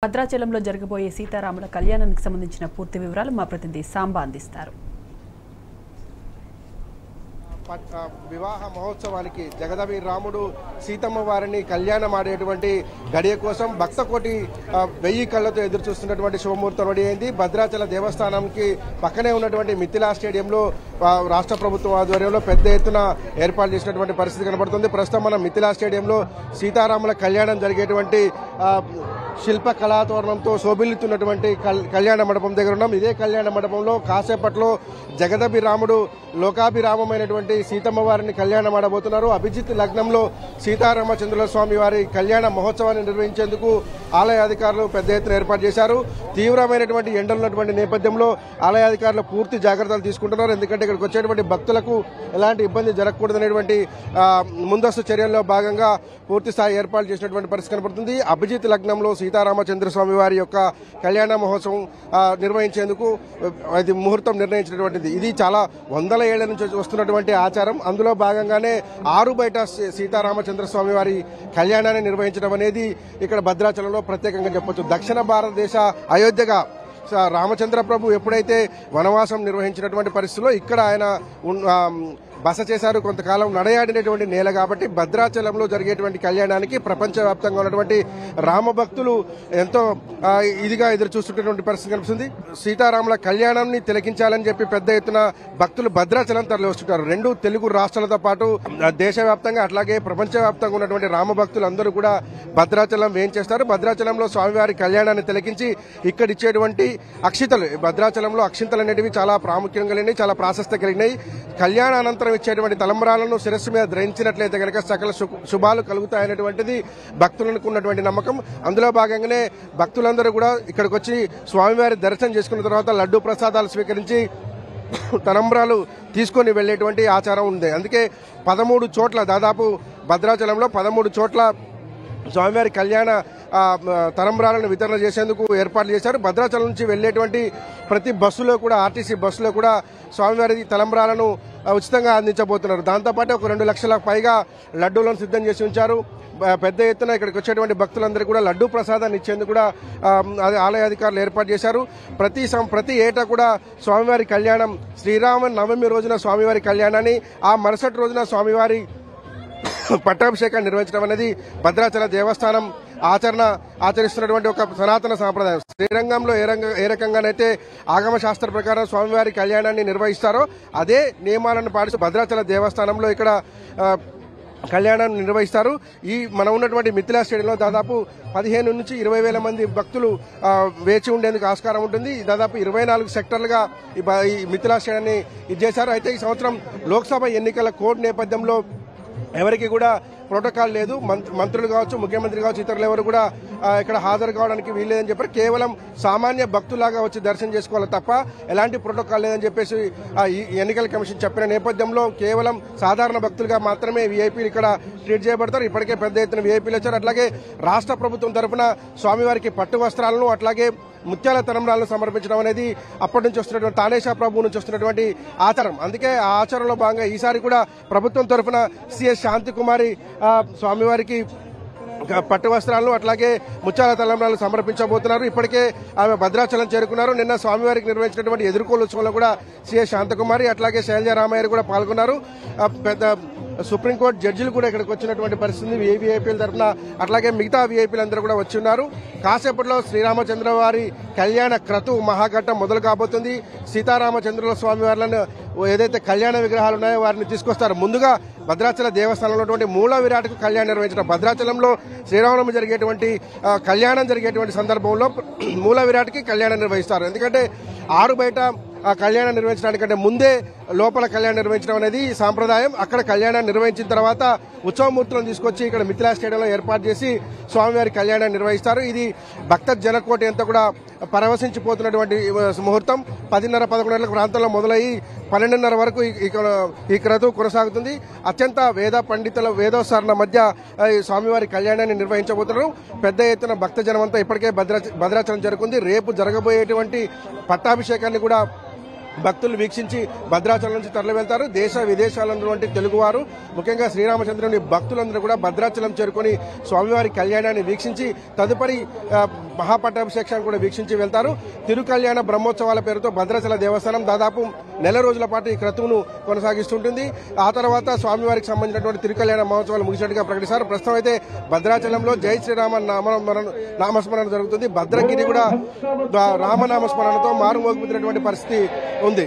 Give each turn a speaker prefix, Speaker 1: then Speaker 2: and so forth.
Speaker 1: భద్రాచలంలో జరగబోయే సీతారాముల కళ్యాణానికి సంబంధించిన పూర్తి వివరాలు మా ప్రతినిధి సాంబా అందిస్తారు.
Speaker 2: వివాహ మహోత్సవానికి జగదవి రాముడు సీతమ్మ వారిని కళ్యాణం ఆడేటువంటి గడియ కోసం భక్తకోటి 1000 కళ్ళతో ఎదురు చూస్తున్నటువంటి శుభముహూర్తం రెడీ అయింది. భద్రాచల దేవస్థానంకి పక్కనే ఉన్నటువంటి మిథిలా స్టేడియంలో రాష్ట్ర ప్రభుత్వం ఆధ్వర్యంలో పెద్ద ఎత్తున ఏర్పాటు చేసినటువంటి పరిస్థితి కనబడుతుంది. ప్రస్తుతం మనం మిథిలా స్టేడియంలో సీతారాముల కళ్యాణం జరిగేటువంటి శిల్ప కళాతోరణంతో శోభిల్లుతున్నటువంటి కళ్యాణ మండపం దగ్గర ఉన్నాం. ఇదే కళ్యాణ మండపంలో కాసేపట్లో జగదభి రాముడు లోకాభిరామమైనటువంటి సీతమ్మ వారిని కళ్యాణం ఆడబోతున్నారు. అభిజిత్ లగ్నంలో సీతారామచంద్రుల స్వామి వారి కళ్యాణ మహోత్సవాన్ని నిర్వహించేందుకు ఆలయ అధికారులు పెద్ద ఎత్తున ఏర్పాటు చేశారు. తీవ్రమైనటువంటి ఎండలు ఉన్నటువంటి నేపథ్యంలో ఆలయ అధికారులు పూర్తి జాగ్రత్తలు తీసుకుంటున్నారు. ఎందుకంటే ఇక్కడికి వచ్చేటువంటి భక్తులకు ఎలాంటి ఇబ్బంది జరగకూడదనేటువంటి ముందస్తు చర్యల్లో భాగంగా పూర్తి స్థాయి ఏర్పాటు చేసినటువంటి పరిస్థితి కనబడుతుంది. అభిజిత్ లగ్నంలో సీతారామచంద్ర స్వామి వారి యొక్క కళ్యాణ మహోత్సవం నిర్వహించేందుకు అది ముహూర్తం నిర్ణయించినటువంటిది. ఇది చాలా వందల ఏళ్ల నుంచి వస్తున్నటువంటి ఆచారం. అందులో భాగంగానే ఆరు బయట సీతారామచంద్ర స్వామి వారి కళ్యాణాన్ని నిర్వహించడం అనేది ఇక్కడ భద్రాచలంలో ప్రత్యేకంగా చెప్పొచ్చు. దక్షిణ భారతదేశ అయోధ్యగా రామచంద్ర ప్రభు ఎప్పుడైతే వనవాసం నిర్వహించినటువంటి పరిస్థితుల్లో ఇక్కడ ఆయన బస చేశారు. కొంతకాలం నడయాడినటువంటి నేల కాబట్టి భద్రాచలంలో జరిగేటువంటి కళ్యాణానికి ప్రపంచవ్యాప్తంగా ఉన్నటువంటి రామభక్తులు ఎంతో ఇదిగా ఎదురు చూస్తున్నటువంటి పరిస్థితి కనిపిస్తుంది. సీతారాముల కళ్యాణాన్ని తిలకించాలని చెప్పి పెద్ద ఎత్తున భక్తులు భద్రాచలం తరలి వస్తుంటారు. రెండు తెలుగు రాష్ట్రాలతో పాటు దేశవ్యాప్తంగా అట్లాగే ప్రపంచవ్యాప్తంగా ఉన్నటువంటి రామభక్తులు అందరూ కూడా భద్రాచలం వేయించేస్తారు. భద్రాచలంలో స్వామివారి కళ్యాణాన్ని తిలకించి ఇక్కడ ఇచ్చేటువంటి అక్షితలు, భద్రాచలంలో అక్షింతలు అనేటివి చాలా ప్రాముఖ్యం కలిగినాయి, చాలా ప్రాశస్త్యం కలిగినాయి. కళ్యాణానంతరం ఇచ్చేటువంటి తలంబరాలను శిరస్సు మీద ధరించినట్లయితే కనుక సకల శుభాలు కలుగుతాయనేటువంటిది భక్తులకు ఉన్నటువంటి నమ్మకం. అందులో భాగంగానే భక్తులందరూ కూడా ఇక్కడికి వచ్చి స్వామివారి దర్శనం చేసుకున్న తర్వాత లడ్డూ ప్రసాదాలు స్వీకరించి తలంబరాలు తీసుకొని వెళ్లేటువంటి ఆచారం ఉంది. అందుకే 13 చోట్ల దాదాపు భద్రాచలంలో 13 చోట్ల స్వామివారి కళ్యాణ తలంబరాలను వితరణ చేసేందుకు ఏర్పాట్లు చేశారు. భద్రాచలం నుంచి వెళ్లేటువంటి ప్రతి బస్సులో కూడా, ఆర్టీసీ బస్సులో కూడా స్వామివారి తలంబరాలను ఉచితంగా అందించబోతున్నారు. దాంతోపాటు ఒక 2 లక్షలకు పైగా లడ్డూలను సిద్ధం చేసి ఉంచారు. పెద్ద ఎత్తున ఇక్కడికి వచ్చేటువంటి భక్తులందరూ కూడా లడ్డూ ప్రసాదాన్ని ఇచ్చేందుకు కూడా ఆలయ అధికారులు ఏర్పాటు చేశారు. ప్రతి ఏటా కూడా స్వామివారి కళ్యాణం శ్రీరామ నవమి రోజున స్వామివారి కళ్యాణాన్ని, ఆ మరుసటి రోజున స్వామివారి పట్టాభిషేకాన్ని నిర్వహించడం అనేది భద్రాచల దేవస్థానం ఆచరిస్తున్నటువంటి ఒక సనాతన సాంప్రదాయం. శ్రీరంగంలో ఏ రకంగానైతే ఆగమ శాస్త్ర ప్రకారం స్వామివారి కళ్యాణాన్ని నిర్వహిస్తారో అదే నియమాలను పాటిస్తూ భద్రాచల దేవస్థానంలో ఇక్కడ కళ్యాణాన్ని నిర్వహిస్తారు. మనం ఉన్నటువంటి మిథిలా స్టేడియంలో దాదాపు 15 నుంచి 20 వేల మంది భక్తులు వేచి ఉండేందుకు ఆస్కారం ఉంటుంది. దాదాపు 24 సెక్టర్లుగా ఈ మిథిలా స్టేడియాన్ని ఇచ్చేశారు. అయితే ఈ సంవత్సరం లోక్సభ ఎన్నికల కోడ్ నేపథ్యంలో ఎవరికి కూడా ప్రోటోకాల్ లేదు. మంత్రులు కావచ్చు, ముఖ్యమంత్రి కావచ్చు, ఇతరులు ఎవరు కూడా ఇక్కడ హాజరు కావడానికి వీల్లేదని చెప్పారు. కేవలం సామాన్య భక్తులాగా వచ్చి దర్శనం చేసుకోవాలి తప్ప ఎలాంటి ప్రోటోకాల్ లేదని చెప్పేసి ఎన్నికల కమిషన్ చెప్పిన నేపథ్యంలో కేవలం సాధారణ భక్తులుగా మాత్రమే వీఐపీలు ఇక్కడ ట్రీట్ చేయబడతారు. ఇప్పటికే పెద్ద ఎత్తున వీఐపీలు వచ్చారు. అట్లాగే రాష్ట్ర ప్రభుత్వం తరఫున స్వామివారికి పట్టు వస్త్రాలను, అట్లాగే ముత్యాల తలంబ్రాలను సమర్పించడం అనేది అప్పటి నుంచి వస్తున్నటువంటి తానేషా ప్రభు నుంచి వస్తున్నటువంటి ఆచారం. అందుకే ఆ ఆచారంలో భాగంగా ఈసారి కూడా ప్రభుత్వం తరఫున సిఎస్ శాంతికుమారి స్వామివారికి పట్టు వస్త్రాలను, అట్లాగే ముత్యాల తలంబ్రాలు సమర్పించబోతున్నారు. ఇప్పటికే ఆమె భద్రాచలం చేరుకున్నారు. నిన్న స్వామివారికి నిర్వహించినటువంటి ఎదుర్కోలు ఉత్సవంలో కూడా సిఎస్ శాంతకుమారి అట్లాగే శైలజారామయ్య కూడా పాల్గొన్నారు. పెద్ద సుప్రీంకోర్టు జడ్జిలు కూడా ఇక్కడికి వచ్చినటువంటి పరిస్థితి వీఐపీల తరఫున, అట్లాగే మిగతా వీఐపీలు అందరూ కూడా వచ్చి ఉన్నారు. కాసేపట్లో శ్రీరామచంద్ర వారి కళ్యాణ క్రతు మహాఘట్టం మొదలు కాబోతుంది. సీతారామచంద్రుల స్వామి వారిలను ఏదైతే కళ్యాణ విగ్రహాలు ఉన్నాయో వారిని తీసుకొస్తారు. ముందుగా భద్రాచల దేవస్థానంలో ఉన్నటువంటి మూల విరాట్కు కళ్యాణం నిర్వహించడం. భద్రాచలంలో శ్రీరామనవమి జరిగేటువంటి కళ్యాణం జరిగేటువంటి సందర్భంలో మూల విరాట్కి కళ్యాణం నిర్వహిస్తారు. ఎందుకంటే ఆరు బయట కళ్యాణం నిర్వహించడానికంటే ముందే లోపల కళ్యాణం నిర్వహించడం అనేది సాంప్రదాయం. అక్కడ కళ్యాణాన్ని నిర్వహించిన తర్వాత ఉత్సవమూర్తులను తీసుకొచ్చి ఇక్కడ మిథిలా స్టేడియంలో ఏర్పాటు చేసి స్వామివారి కళ్యాణాన్ని నిర్వహిస్తారు. ఇది భక్త జనకోటి అంతా కూడా పరవశించిపోతున్నటువంటి ముహూర్తం. 10:30-11 ప్రాంతంలో మొదలయ్యి 12:30 వరకు ఈ క్రతువు కొనసాగుతుంది. అత్యంత వేద పండితుల వేదోచ్చారణ మధ్య స్వామివారి కళ్యాణాన్ని నిర్వహించబోతున్నారు. పెద్ద ఎత్తున భక్త జనమంతా ఇప్పటికే భద్రాచలం జరుగుతుంది. రేపు జరగబోయేటువంటి పట్టాభిషేకాన్ని కూడా భక్తులు వీక్షించి భద్రాచలం నుంచి తరలి వెళ్తారు. దేశ విదేశాల ఉన్నటువంటి తెలుగువారు ముఖ్యంగా శ్రీరామచంద్రుని భక్తులందరూ కూడా భద్రాచలం చేరుకొని స్వామివారి కళ్యాణాన్ని వీక్షించి తదుపరి మహాపట్టాభిషేకాన్ని కూడా వీక్షించి వెళ్తారు. తిరుకళ్యాణ బ్రహ్మోత్సవాల పేరుతో భద్రాచల దేవస్థానం దాదాపు నెల రోజుల పాటు ఈ క్రతువును కొనసాగిస్తుంటుంది. ఆ తర్వాత స్వామివారికి సంబంధించినటువంటి తిరుకళ్యాణ మహోత్సవాలు ముగిసినట్టుగా ప్రకటిస్తారు. ప్రస్తుతం అయితే భద్రాచలంలో జై శ్రీరామ నామస్మరణ జరుగుతుంది. భద్రగిరి కూడా రామనామస్మరణతో మారుమోగిపోతున్నటువంటి పరిస్థితి ఉంది.